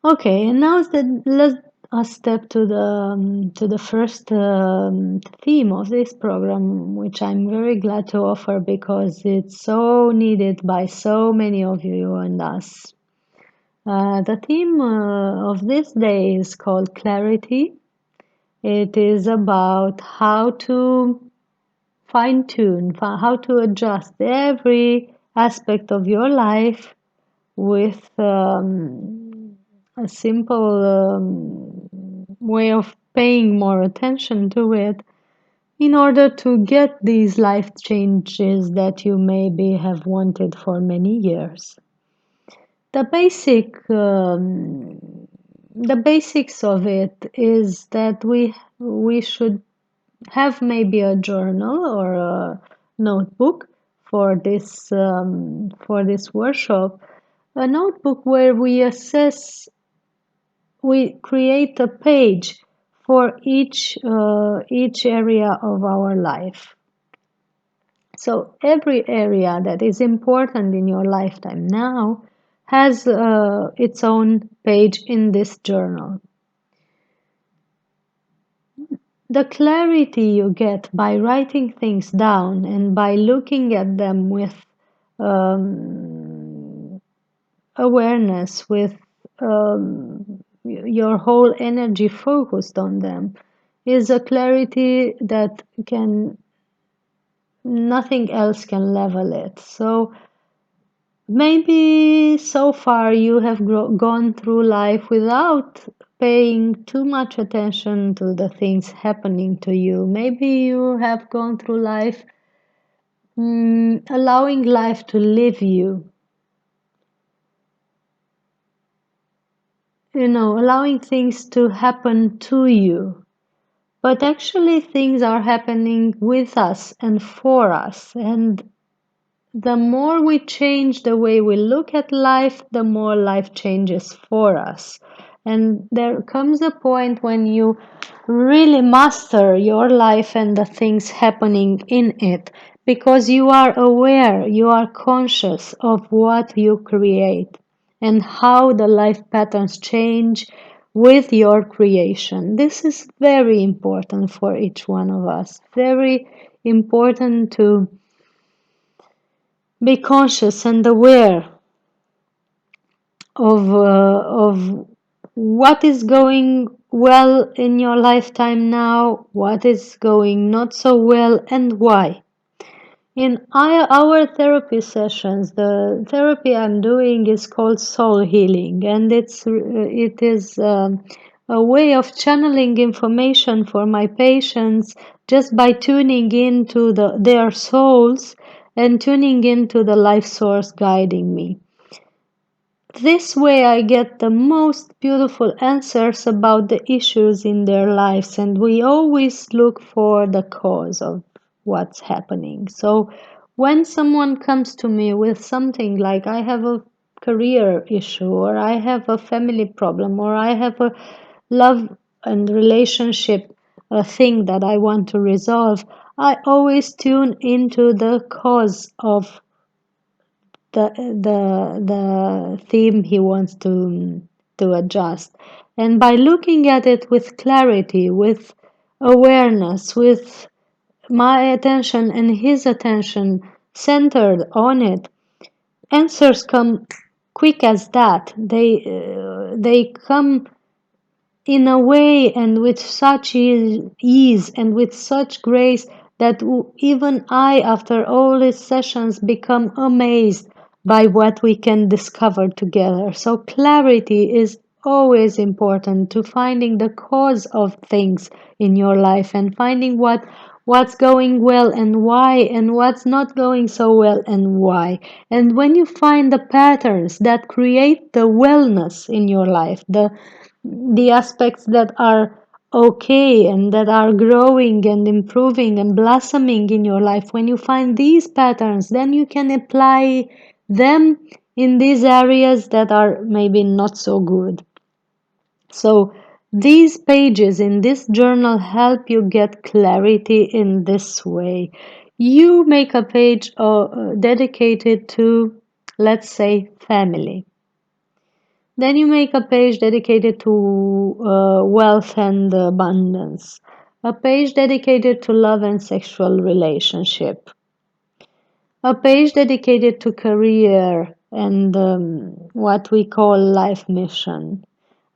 Okay, and now let us step to the first theme of this program, which I'm very glad to offer because it's so needed by so many of you and us. The theme of this day is called clarity. It is about how to fine tune, how to adjust every aspect of your life with a simple way of paying more attention to it in order to get these life changes that you maybe have wanted for many years. The the basics of it is that we should have maybe a journal or a notebook for this workshop, a notebook where we create a page for each area of our life. So every area that is important in your lifetime now has its own page in this journal. The clarity you get by writing things down and by looking at them with um, awareness, with your whole energy focused on them, is a clarity that can nothing else can level it. So maybe so far you have gone through life without paying too much attention to the things happening to you. Maybe you have gone through life allowing life to live you, allowing things to happen to you. But actually, things are happening with us and for us. And the more we change the way we look at life, the more life changes for us. And there comes a point when you really master your life and the things happening in it because you are aware, you are conscious of what you create and how the life patterns change with your creation. This is very important for each one of us. Very important to be conscious and aware of what is going well in your lifetime now, what is going not so well, and why. In our therapy sessions, the therapy I'm doing is called soul healing, and it is a way of channeling information for my patients just by tuning into their souls and tuning into the life source guiding me. This way I get the most beautiful answers about the issues in their lives, and we always look for the cause of what's happening. So when someone comes to me with something like I have a career issue, or I have a family problem, or I have a love and relationship thing that I want to resolve, I always tune into the cause of the theme he wants to adjust. And by looking at it with clarity, with awareness, with my attention and his attention centered on it, answers come quick as that. They come in a way and with such ease and with such grace that even I, after all these sessions, become amazed by what we can discover together. So clarity is always important to finding the cause of things in your life and finding what's going well and why, and what's not going so well and why. And when you find the patterns that create the wellness in your life, the aspects that are okay and that are growing and improving and blossoming in your life, when you find these patterns, then you can apply them in these areas that are maybe not so good. So these pages in this journal help you get clarity in this way. You make a page dedicated to, let's say, family. Then you make a page dedicated to wealth and abundance, a page dedicated to love and sexual relationship, a page dedicated to career and what we call life mission,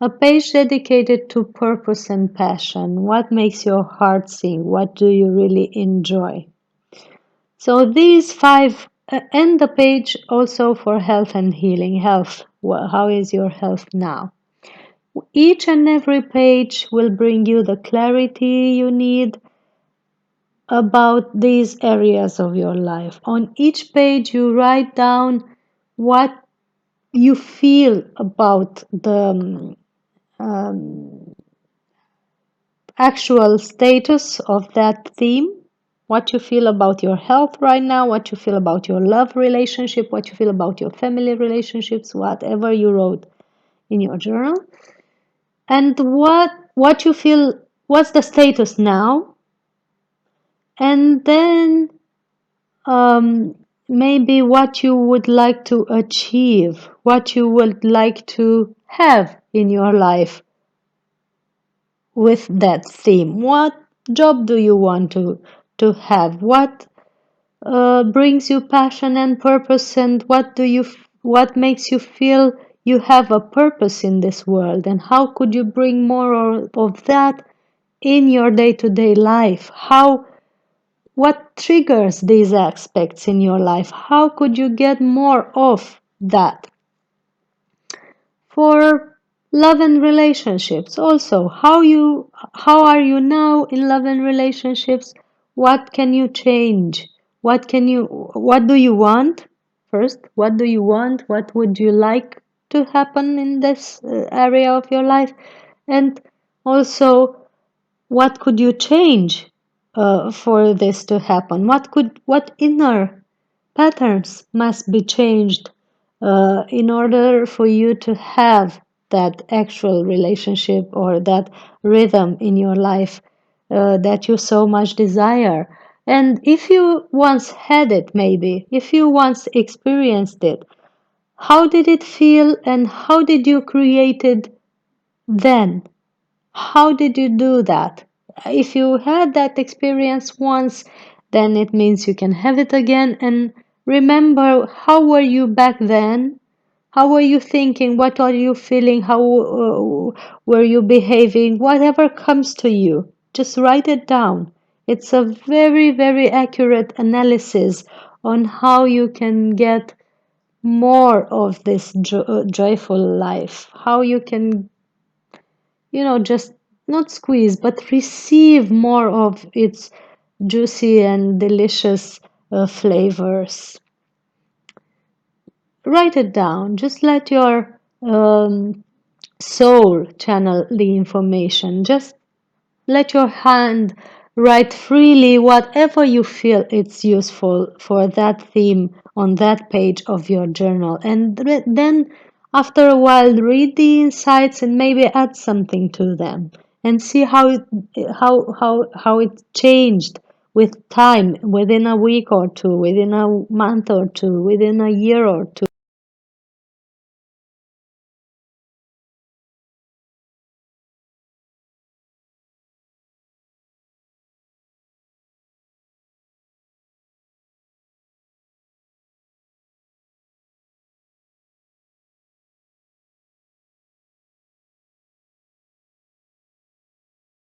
a page dedicated to purpose and passion, what makes your heart sing, what do you really enjoy. So these five, and the page also for health and healing. Health, how is your health now? Each and every page will bring you the clarity you need about these areas of your life. On each page, you write down what you feel about the actual status of that theme, what you feel about your health right now, what you feel about your love relationship, what you feel about your family relationships, whatever you wrote in your journal, and what you feel, what's the status now, and then maybe what you would like to achieve, what you would like to have in your life with that theme. What job do you want to have? What brings you passion and purpose, and what makes you feel you have a purpose in this world, and how could you bring more of that in your day-to-day life? What triggers these aspects in your life? How could you get more of that? For love and relationships also, how are you now in love and relationships? What can you change? What do you want? First, what do you want? What would you like to happen in this area of your life? And also, what could you change for this to happen? What inner patterns must be changed in order for you to have that actual relationship or that rhythm in your life that you so much desire? And if you once had it, maybe, if you once experienced it, how did it feel and how did you create it then? How did you do that? If you had that experience once, then it means you can have it again. And remember, how were you back then? How were you thinking? What are you feeling? How were you behaving? Whatever comes to you, just write it down. It's a very, very accurate analysis on how you can get more of this joyful life, how you can just not squeeze, but receive more of its juicy and delicious flavors. Write it down. Just let your soul channel the information. Just let your hand write freely whatever you feel it's useful for that theme on that page of your journal. And then, after a while, read the insights and maybe add something to them and see how it changed with time, within a week or two, within a month or two, within a year or two.